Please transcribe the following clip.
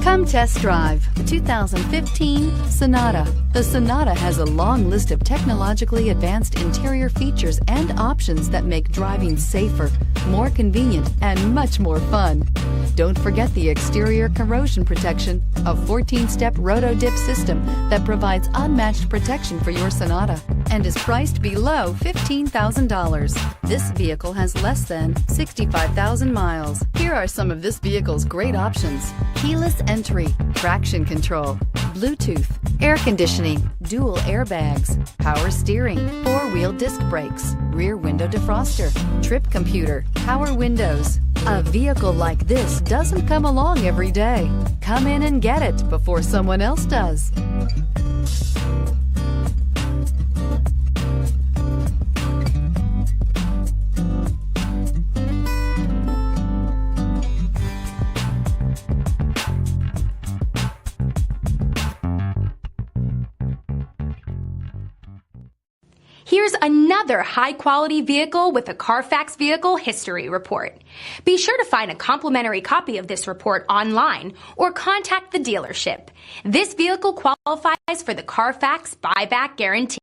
Come test drive the 2015 Sonata. The Sonata has a long list of technologically advanced interior features and options that make driving safer, more convenient, and much more fun. Don't forget the exterior corrosion protection, a 14-step roto-dip system that provides unmatched protection for your Sonata and is priced below $15,000. This vehicle has less than 65,000 miles. Here are some of this vehicle's great options: keyless entry, traction control, Bluetooth, air conditioning, dual airbags, power steering, four-wheel disc brakes, rear window defroster, trip computer, power windows. A vehicle like this doesn't come along every day. Come in and get it before someone else does. Here's another high-quality vehicle with a CARFAX Vehicle History Report. Be sure to find a complimentary copy of this report online or contact the dealership. This vehicle qualifies for the CARFAX Buyback Guarantee.